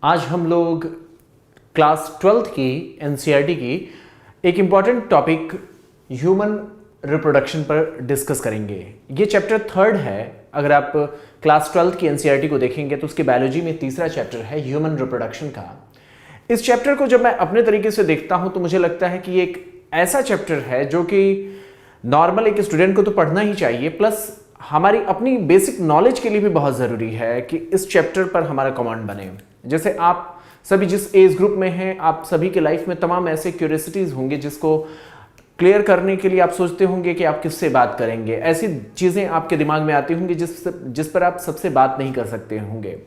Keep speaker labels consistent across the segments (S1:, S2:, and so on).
S1: आज हम लोग क्लास 12th की एनसीईआरटी की एक इम्पॉर्टेंट टॉपिक ह्यूमन रिप्रोडक्शन पर डिस्कस करेंगे। ये चैप्टर 3rd है। अगर आप क्लास 12th की एनसीईआरटी को देखेंगे तो उसकी बायोलॉजी में तीसरा चैप्टर है ह्यूमन रिप्रोडक्शन का। इस चैप्टर को जब मैं अपने तरीके से देखता हूं तो मुझे लगता है कि ये एक ऐसा चैप्टर है जो कि नॉर्मल एक स्टूडेंट को तो पढ़ना ही चाहिए, प्लस हमारी अपनी बेसिक नॉलेज के लिए भी बहुत ज़रूरी है कि इस चैप्टर पर हमारा कमांड बने। जैसे आप सभी जिस एज ग्रुप में हैं, आप सभी के लाइफ में तमाम ऐसे क्यूरियोसिटीज़ होंगे जिसको क्लियर करने के लिए आप सोचते होंगे कि आप किससे बात करेंगे। ऐसी चीज़ें आपके दिमाग में आती होंगी जिस पर आप सबसे बात नहीं कर सकते होंगे।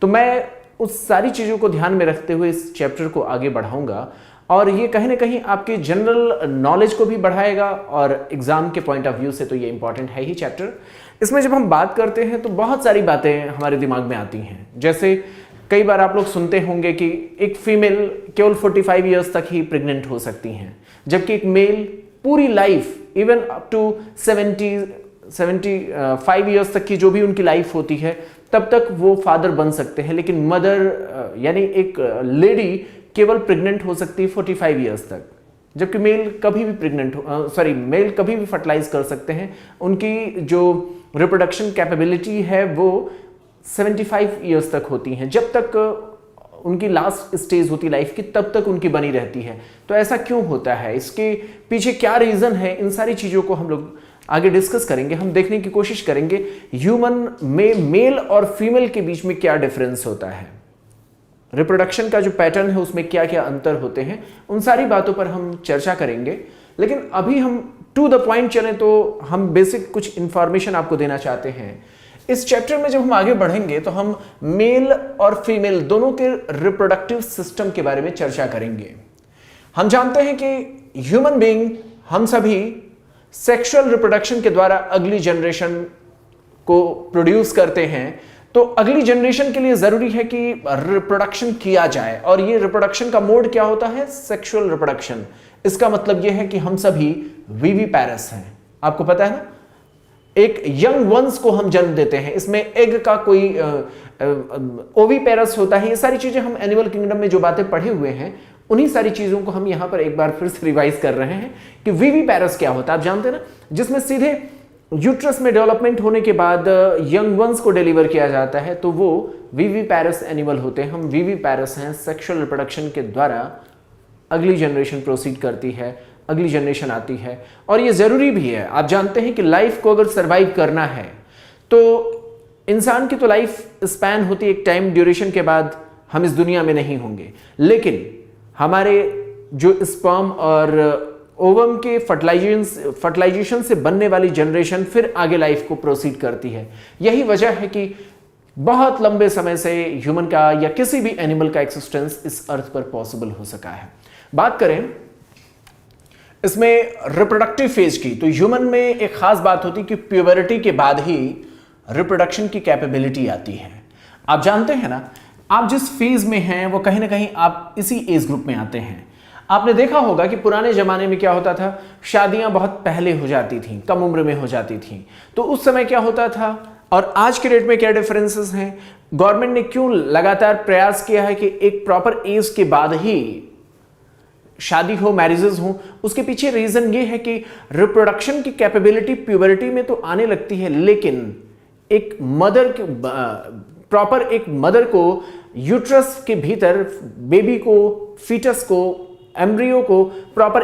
S1: तो मैं उस सारी चीज़ों को ध्यान में रखते हुए इस चैप्टर को आगे बढ़ाऊंगा और ये कहीं ना कहीं आपकी जनरल नॉलेज को भी बढ़ाएगा और एग्जाम के पॉइंट ऑफ व्यू से तो ये इंपॉर्टेंट है ही चैप्टर। इसमें जब हम बात करते हैं तो बहुत सारी बातें हमारे दिमाग में आती हैं। जैसे कई बार आप लोग सुनते होंगे कि एक फीमेल केवल 45 ईयर्स तक ही प्रेग्नेंट हो सकती हैं, जबकि एक मेल पूरी life even up to 75 years तक की जो भी उनकी लाइफ होती है तब तक वो फादर बन सकते हैं। लेकिन मदर यानी एक लेडी केवल प्रेग्नेंट हो सकती है 45 ईयर्स तक, जबकि मेल कभी भी मेल कभी भी फर्टिलाइज कर सकते हैं। उनकी जो रिप्रोडक्शन कैपेबिलिटी है वो 75 ईयर्स तक होती हैं। जब तक उनकी लास्ट स्टेज होती लाइफ की तब तक उनकी बनी रहती है। तो ऐसा क्यों होता है, इसके पीछे क्या रीज़न है, इन सारी चीज़ों को हम लोग आगे डिस्कस करेंगे। हम देखने की कोशिश करेंगे ह्यूमन में मेल और फीमेल के बीच में क्या डिफरेंस होता है, रिप्रोडक्शन का जो पैटर्न है उसमें क्या क्या अंतर होते हैं, उन सारी बातों पर हम चर्चा करेंगे। लेकिन अभी हम टू द पॉइंट चलें तो हम बेसिक कुछ इंफॉर्मेशन आपको देना चाहते हैं। इस चैप्टर में जब हम आगे बढ़ेंगे तो हम मेल और फीमेल दोनों के रिप्रोडक्टिव सिस्टम के बारे में चर्चा करेंगे। हम जानते हैं कि ह्यूमन बीइंग हम सभी सेक्सुअल रिप्रोडक्शन के द्वारा अगली जनरेशन को प्रोड्यूस करते हैं। तो अगली जनरेशन के लिए जरूरी है कि रिप्रोडक्शन किया जाए, और ये रिप्रोडक्शन का मोड क्या होता है, सेक्सुअल रिप्रोडक्शन। इसका मतलब यह है कि हम सभी विविपैरस हैं। आपको पता है ना, एक यंग वंस को हम जन्म देते हैं, इसमें एग का कोई ओविपेरस होता है। ये सारी चीजें हम एनिमल किंगडम में जो बातें पढ़े हुए हैं उन्हीं सारी चीजों को हम यहां पर एक बार फिर से रिवाइज कर रहे हैं कि विविपैरस क्या होता है। आप जानते हैं ना, जिसमें सीधे यूट्रस में डेवलपमेंट होने के बाद यंग वंस को डिलीवर किया जाता है, तो वो विविपैरस एनिमल होते हैं। हम विविपैरस हैं। सेक्सुअल रिप्रोडक्शन के द्वारा अगली जनरेशन प्रोसीड करती है, अगली जनरेशन आती है, और ये जरूरी भी है। आप जानते हैं कि लाइफ को अगर सर्वाइव करना है तो इंसान की तो लाइफ स्पैन होती है एक टाइम ड्यूरेशन के बाद हम इस दुनिया में नहीं होंगे, लेकिन हमारे जो स्पर्म और ओवम के फर्टिलाइजेशन से बनने वाली जनरेशन फिर आगे लाइफ को प्रोसीड करती है। यही वजह है कि बहुत लंबे समय से ह्यूमन का या किसी भी एनिमल का एक्सिस्टेंस इस अर्थ पर पॉसिबल हो सका है। बात करें इसमें रिप्रोडक्टिव फेज की, तो ह्यूमन में एक खास बात होती है कि प्यूबरिटी के बाद ही रिप्रोडक्शन की कैपेबिलिटी आती है। आप जानते हैं ना, आप जिस फेज में हैं वो कहीं ना कहीं आप इसी एज ग्रुप में आते हैं। आपने देखा होगा कि पुराने जमाने में क्या होता था, शादियां बहुत पहले हो जाती थीं, कम उम्र में हो जाती थीं। तो उस समय क्या होता था और आज के डेट में क्या डिफरेंसेस हैं, गवर्नमेंट ने क्यों लगातार प्रयास किया है कि एक प्रॉपर एज के बाद ही शादी हो, मैरिजेस हो। उसके पीछे रीजन ये है कि रिप्रोडक्शन की कैपेबिलिटी प्यूबरिटी में तो आने लगती है, लेकिन एक मदर को यूट्रस के भीतर बेबी को, फीटस को, एम्ब्रियो को प्रॉपर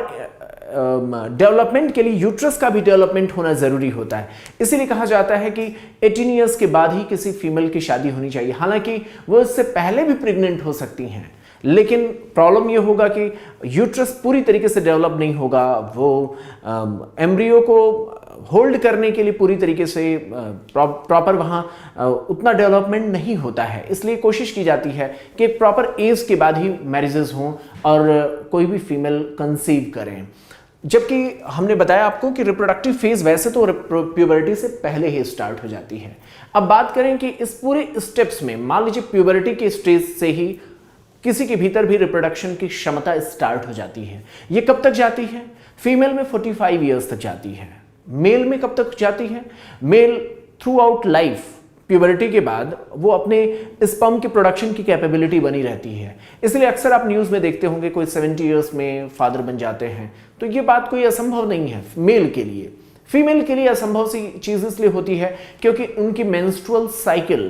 S1: डेवलपमेंट के लिए यूट्रस का भी डेवलपमेंट होना जरूरी होता है। इसीलिए कहा जाता है कि 18 ईयर्स के बाद ही किसी फीमेल की शादी होनी चाहिए। हालांकि वो इससे पहले भी प्रेग्नेंट हो सकती हैं, लेकिन प्रॉब्लम ये होगा कि यूट्रस पूरी तरीके से डेवलप नहीं होगा, वो एम्ब्रियो को होल्ड करने के लिए पूरी तरीके से प्रॉपर वहाँ उतना डेवलपमेंट नहीं होता है। इसलिए कोशिश की जाती है कि एक प्रॉपर एज के बाद ही मैरिजेस हों और कोई भी फीमेल कंसीव करें। जबकि हमने बताया आपको कि रिप्रोडक्टिव फेज वैसे तो प्यूबरिटी से पहले ही स्टार्ट हो जाती है। अब बात करें कि इस पूरे स्टेप्स में मान लीजिए प्यूबरिटी के स्टेज से ही किसी के भीतर भी रिप्रोडक्शन की क्षमता स्टार्ट हो जाती है। ये कब तक जाती है, फीमेल में 45 ईयर्स तक जाती है। मेल में कब तक जाती है, male throughout life puberty के बाद वो अपने स्पर्म के प्रोडक्शन की कैपेबिलिटी बनी रहती है। इसलिए अक्सर आप न्यूज़ में देखते होंगे कोई 70 ईयर्स में फादर बन जाते हैं। तो ये बात कोई असंभव नहीं है मेल के लिए। फीमेल के लिए असंभव सी चीज़ इसलिए होती है क्योंकि उनकी मेंस्ट्रुअल साइकिल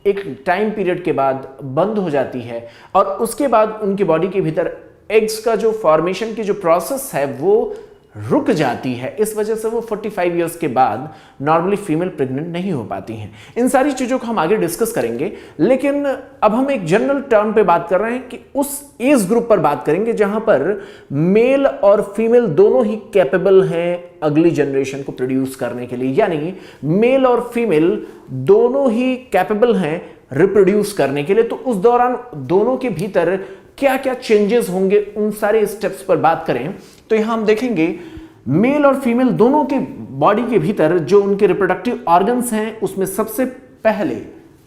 S1: एक टाइम पीरियड के बाद बंद हो जाती है और उसके बाद उनकी बॉडी के भीतर एग्स का जो फॉर्मेशन की जो प्रोसेस है वो रुक जाती है। इस वजह से वो 45 इयर्स के बाद नॉर्मली फीमेल प्रेग्नेंट नहीं हो पाती हैं। इन सारी चीज़ों को हम आगे डिस्कस करेंगे, लेकिन अब हम एक जनरल टर्म पे बात कर रहे हैं कि उस एज ग्रुप पर बात करेंगे जहां पर मेल और फीमेल दोनों ही कैपेबल हैं अगली जनरेशन को प्रोड्यूस करने के लिए, यानी मेल और फीमेल दोनों ही कैपेबल हैं रिप्रोड्यूस करने के लिए। तो उस दौरान दोनों के भीतर क्या क्या चेंजेस होंगे उन सारे स्टेप्स पर बात करें तो यहां हम देखेंगे मेल और फीमेल दोनों के बॉडी के भीतर जो उनके रिप्रोडक्टिव ऑर्गन्स हैं उसमें सबसे पहले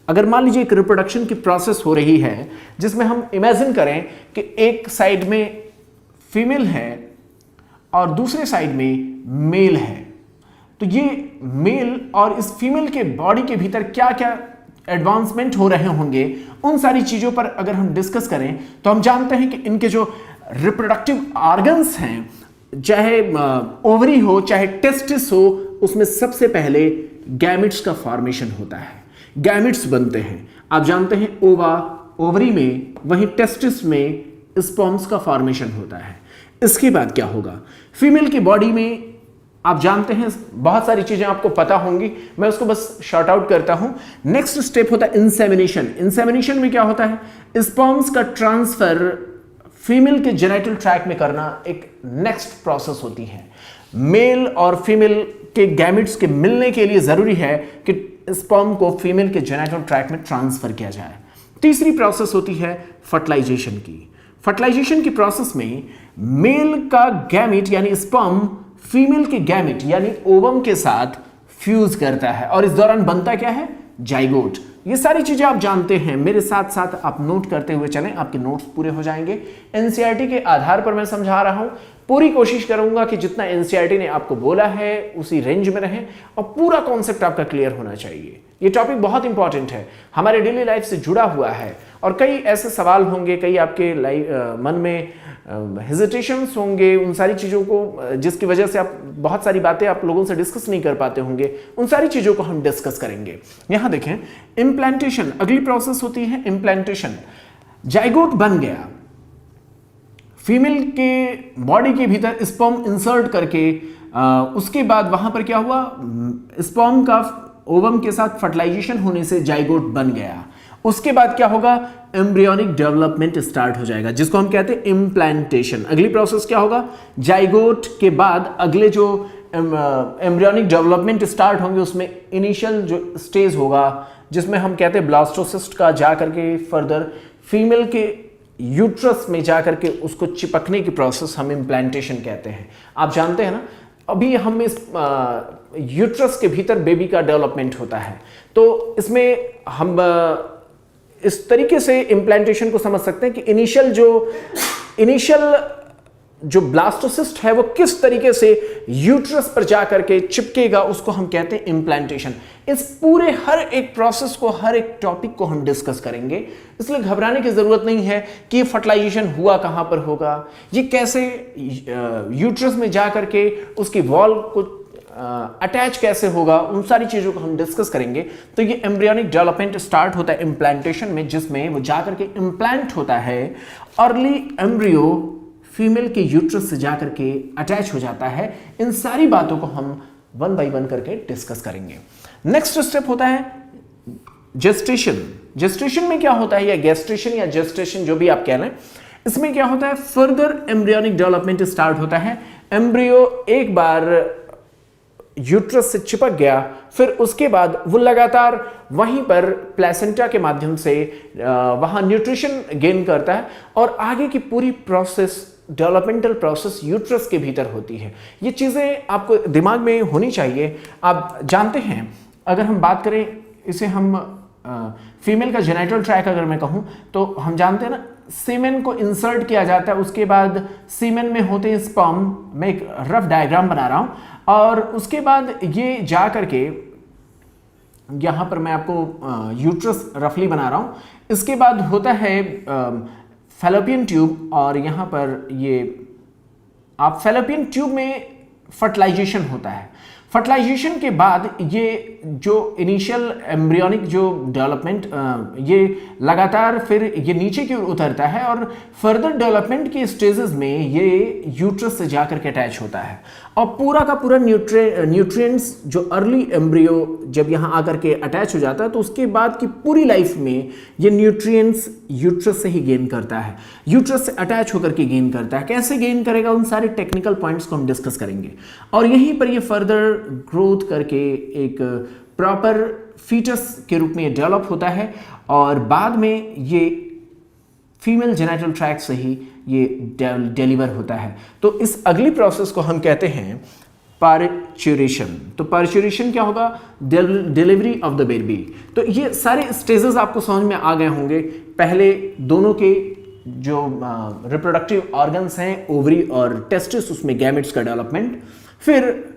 S1: अगर मान लीजिए एक रिप्रोडक्शन की प्रोसेस हो रही है जिसमें हम इमेजिन करें कि एक साइड में फीमेल है और दूसरे साइड में मेल है, तो ये मेल और इस फीमेल के बॉडी के भीतर क्या क्या एडवांसमेंट हो रहे होंगे उन सारी चीजों पर अगर हम डिस्कस करें तो हम जानते हैं कि इनके जो रिप्रोडक्टिव ऑर्गन्स हैं, चाहे ओवरी हो चाहे टेस्टिस हो, उसमें सबसे पहले गैमेट्स का फॉर्मेशन होता है, गैमेट्स बनते हैं। आप जानते हैं ओवा ओवरी में, वहीं टेस्टिस में स्पर्म्स का फॉर्मेशन होता है। इसके बाद क्या होगा फीमेल की बॉडी में, आप जानते हैं बहुत सारी चीजें आपको पता होंगी, मैं उसको बस शॉर्ट आउट करता हूं। नेक्स्ट स्टेप होता है इंसेमिनेशन। इंसेमिनेशन में क्या होता है स्पर्म्स का ट्रांसफर फीमेल के जेनिटल ट्रैक्ट में करना एक नेक्स्ट प्रोसेस होती है। मेल और फीमेल के गैमेट्स के मिलने के लिए जरूरी है कि स्पर्म को फीमेल के जेनिटल ट्रैक्ट में ट्रांसफर किया जाए। तीसरी प्रोसेस होती है फर्टिलाइजेशन की। फर्टिलाइजेशन की प्रोसेस में मेल का गैमेट यानी स्पर्म फीमेल के गैमेट यानी ओवम के साथ फ्यूज करता है और इस दौरान बनता क्या है जाइगोट। ये सारी चीजें आप जानते हैं, मेरे साथ साथ आप नोट करते हुए चलें, आपके नोट्स पूरे हो जाएंगे। एनसीईआरटी के आधार पर मैं समझा रहा हूं, पूरी कोशिश करूंगा कि जितना एनसीईआरटी ने आपको बोला है उसी रेंज में रहें और पूरा कॉन्सेप्ट आपका क्लियर होना चाहिए। ये टॉपिक बहुत इंपॉर्टेंट है, हमारे डेली लाइफ से जुड़ा हुआ है और कई ऐसे सवाल होंगे, कई आपके मन में हेजिटेशंस होंगे, उन सारी चीज़ों को जिसकी वजह से आप बहुत सारी बातें आप लोगों से डिस्कस नहीं कर पाते होंगे, उन सारी चीज़ों को हम डिस्कस करेंगे। यहाँ देखें इम्प्लांटेशन, अगली प्रोसेस होती है इम्प्लांटेशन। जाइगोट बन गया, फीमेल के बॉडी के भीतर स्पर्म इंसर्ट करके उसके बाद वहां पर क्या हुआ स्पर्म का ओवम के साथ फर्टिलाइजेशन होने से जाइगोट बन गया। उसके बाद क्या होगा एम्ब्रियोनिक डेवलपमेंट स्टार्ट हो जाएगा जिसको हम कहते हैं इम्प्लांटेशन। अगली प्रोसेस क्या होगा जाइगोट के बाद अगले जो एम्ब्रियोनिक डेवलपमेंट स्टार्ट होंगे उसमें इनिशियल जो स्टेज होगा जिसमें हम कहते हैं ब्लास्टोसिस्ट का जा करके फर्दर फीमेल के यूट्रस में जा करके उसको चिपकने की प्रोसेस हम इम्प्लांटेशन कहते हैं। आप जानते हैं ना अभी हम इस यूट्रस के भीतर बेबी का डेवलपमेंट होता है, तो इसमें हम इस तरीके से इम्प्लांटेशन को समझ सकते हैं कि इनिशियल जो ब्लास्टोसिस्ट है वो किस तरीके से यूट्रस पर जाकर के चिपकेगा, उसको हम कहते हैं इम्प्लांटेशन। इस पूरे हर एक प्रोसेस को, हर एक टॉपिक को हम डिस्कस करेंगे, इसलिए घबराने की जरूरत नहीं है कि फर्टिलाइजेशन हुआ कहां पर होगा, ये कैसे यूट्रस में जाकर के उसकी वॉल को अटैच कैसे होगा, उन सारी चीजों को हम डिस्कस करेंगे। तो ये एम्ब्रियोनिक डेवलपमेंट स्टार्ट होता है इम्प्लांटेशन में, जिसमें वो जाकर के इम्प्लांट होता है। अर्ली एम्ब्रियो फीमेल के यूट्रस से जाकर के अटैच हो जाता है। इन सारी बातों को हम वन बाय वन करके डिस्कस करेंगे। नेक्स्ट स्टेप होता है जेस्टेशन। जेस्टेशन में क्या होता है, या गैस्ट्रेशन या जेस्टेशन जो भी आप कह रहे हैं, इसमें क्या होता है फर्दर एम्ब्रियोनिक डेवलपमेंट स्टार्ट होता है। एम्ब्रियो एक बार यूट्रस से चिपक गया, फिर उसके बाद वो लगातार वहीं पर प्लेसेंटा के माध्यम से वहां न्यूट्रिशन गेन करता है और आगे की पूरी प्रोसेस, डेवलपमेंटल प्रोसेस यूट्रस के भीतर होती है। ये चीज़ें आपको दिमाग में होनी चाहिए। आप जानते हैं अगर हम बात करें इसे, हम फीमेल का जेनिटल ट्रैक अगर मैं कहूँ तो हम जानते हैं ना सीमेन को इंसर्ट किया जाता है, उसके बाद सीमेन में होते हैं स्पर्म। मैं एक रफ डायग्राम बना रहा हूँ और उसके बाद ये जा करके यहाँ पर मैं आपको यूट्रस रफली बना रहा हूँ। इसके बाद होता है फैलोपियन ट्यूब, और यहाँ पर ये आप फैलोपियन ट्यूब में फर्टिलाइजेशन होता है। फर्टिलाइजेशन के बाद ये जो इनिशियल एम्ब्रियोनिक जो डेवलपमेंट ये लगातार फिर ये नीचे की ओर उतरता है और फर्दर डेवलपमेंट के स्टेजेस में ये यूट्रस से जाकर के अटैच होता है और पूरा का पूरा न्यूट्रिएंट्स जो अर्ली एम्ब्रियो जब यहाँ आकर के अटैच हो जाता है तो उसके बाद की पूरी लाइफ में ये न्यूट्रिएंट्स यूट्रस से ही गेन करता है, यूट्रस से अटैच होकर के गेन करता है। कैसे गेन करेगा उन सारे टेक्निकल पॉइंट्स को हम डिस्कस करेंगे और यहीं पर ये फर्दर ग्रोथ करके एक प्रॉपर फीटस के रूप में डेवलप होता है और बाद में ये फीमेल जेनिटल ट्रैक्ट से ही ये डिलीवर होता है। तो इस अगली प्रोसेस को हम कहते हैं पार्च्यूरेशन। तो पार्च्यूरेशन क्या होगा? Delivery of the baby. तो ये सारे स्टेजेस आपको समझ में आ गए होंगे। पहले दोनों के जो रिप्रोडक्टिव ऑर्गन्स हैं, ओवरी और टेस्टिस, उसमें गैमेट्स का डेवलपमेंट, फिर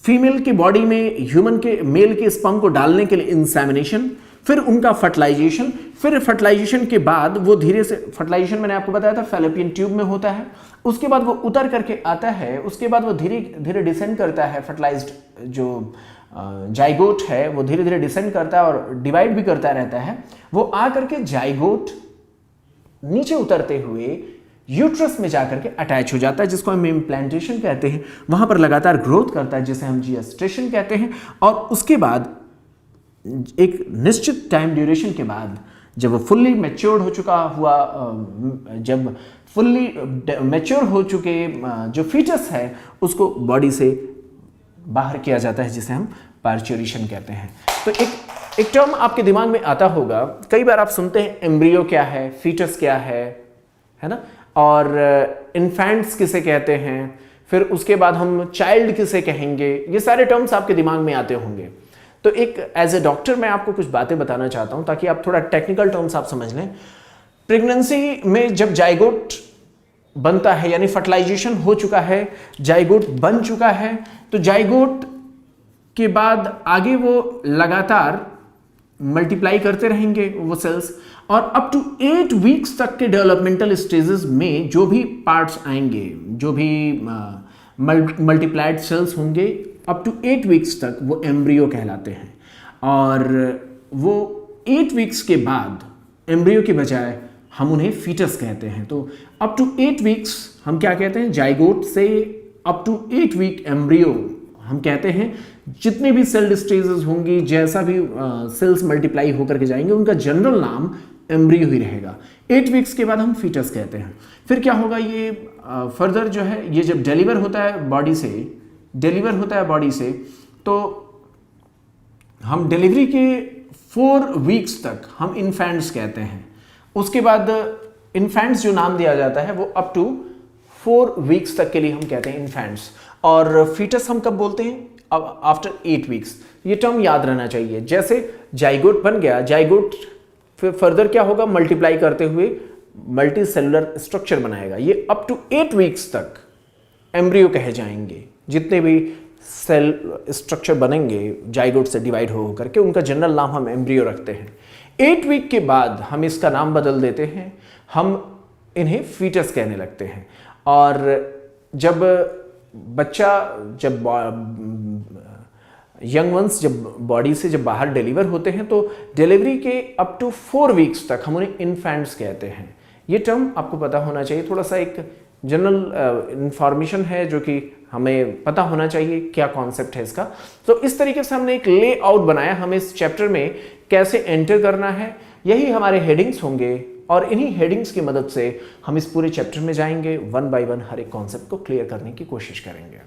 S1: फीमेल की बॉडी में ह्यूमन के मेल के स्पर्म को डालने के लिए इंसेमिनेशन, फिर उनका फर्टिलाइजेशन, फिर फर्टिलाइजेशन के बाद वो धीरे से, फर्टिलाइजेशन मैंने आपको बताया था फैलोपियन ट्यूब में होता है, उसके बाद वो उतर करके आता है, उसके बाद वो धीरे धीरे डिसेंड करता है, फर्टिलाइज्ड जो जाइगोट है वो धीरे धीरे डिसेंड करता है और डिवाइड भी करता रहता है। वो आ करके जाइगोट नीचे उतरते हुए यूट्रस में जाकर के अटैच हो जाता है, जिसको हम इम्प्लांटेशन कहते हैं। वहां पर लगातार ग्रोथ करता है, जिसे हम जेस्टेशन कहते हैं। और उसके बाद एक निश्चित टाइम ड्यूरेशन के बाद जब वो फुल्ली मैच्योर्ड हो चुका हुआ, जब फुल्ली मैच्योर हो चुके जो फीटस है उसको बॉडी से बाहर किया जाता है, जिसे हम पार्च्यूरेशन कहते हैं। तो एक टर्म आपके दिमाग में आता होगा, कई बार आप सुनते हैं एम्ब्रियो क्या है, फीटस क्या है ना, और इन्फेंट्स किसे कहते हैं, फिर उसके बाद हम चाइल्ड किसे कहेंगे, ये सारे टर्म्स आपके दिमाग में आते होंगे। तो एक एज ए डॉक्टर मैं आपको कुछ बातें बताना चाहता हूं ताकि आप थोड़ा टेक्निकल टर्म्स आप समझ लें। प्रेगनेंसी में जब जाइगोट बनता है, यानी फर्टिलाइजेशन हो चुका है, जाइगोट बन चुका है, तो जाइगोट के बाद आगे वो लगातार मल्टीप्लाई करते रहेंगे वो सेल्स, और अप टू 8 वीक्स तक के डेवलपमेंटल स्टेजेस में जो भी पार्ट्स आएंगे, जो भी मल्टीप्लाइड सेल्स होंगे, अप टू 8 वीक्स तक वो एम्ब्रियो कहलाते हैं। और वो 8 वीक्स के बाद एम्ब्रियो के बजाय हम उन्हें फीटस कहते हैं। तो अप टू 8 वीक्स हम क्या कहते हैं? जाइगोट से अप टू 8 वीक एम्ब्रियो हम कहते हैं। जितने भी सेल स्टेजेस होंगी, जैसा भी सेल्स मल्टीप्लाई होकर के जाएंगे, उनका जनरल नाम एम्ब्रियो ही रहेगा। 8 वीक्स के बाद हम फीटस कहते हैं। फिर क्या होगा? ये फर्दर जो है, ये जब डिलीवर होता है बॉडी से, तो हम डिलीवरी के 4 वीक्स तक हम इन्फेंट्स कहते हैं। उसके बाद इन्फेंट्स जो नाम दिया जाता है वो अप टू 4 वीक्स तक के लिए हम कहते हैं इन्फेंट्स। और फीटस हम कब बोलते हैं? अब आफ्टर 8 वीक्स। ये टर्म याद रहना चाहिए। जैसे जाइगोट बन गया, जाइगोट फिर फर्दर क्या होगा? मल्टीप्लाई करते हुए मल्टी सेलुलर स्ट्रक्चर बनाएगा। ये अप टू 8 वीक्स तक एम्ब्रियो कहे जाएंगे। जितने भी सेल स्ट्रक्चर बनेंगे जाइगोट से डिवाइड हो करके, उनका जनरल नाम हम एम्ब्रियो रखते हैं। 8 वीक के बाद हम इसका नाम बदल देते हैं, हम इन्हें फीटस कहने लगते हैं। और जब बच्चा, जब यंग वंस जब बॉडी से जब बाहर डिलीवर होते हैं, तो डिलीवरी के अप टू 4 वीक्स तक हम उन्हें इन्फेंट्स कहते हैं। ये टर्म आपको पता होना चाहिए। थोड़ा सा एक जनरल इंफॉर्मेशन है जो कि हमें पता होना चाहिए क्या कॉन्सेप्ट है इसका। तो इस तरीके से हमने एक लेआउट बनाया, हमें इस चैप्टर में कैसे एंटर करना है। यही हमारे हेडिंग्स होंगे और इन्हीं हेडिंग्स की मदद से हम इस पूरे चैप्टर में जाएंगे, 1 बाय 1 हर एक कॉन्सेप्ट को क्लियर करने की कोशिश करेंगे।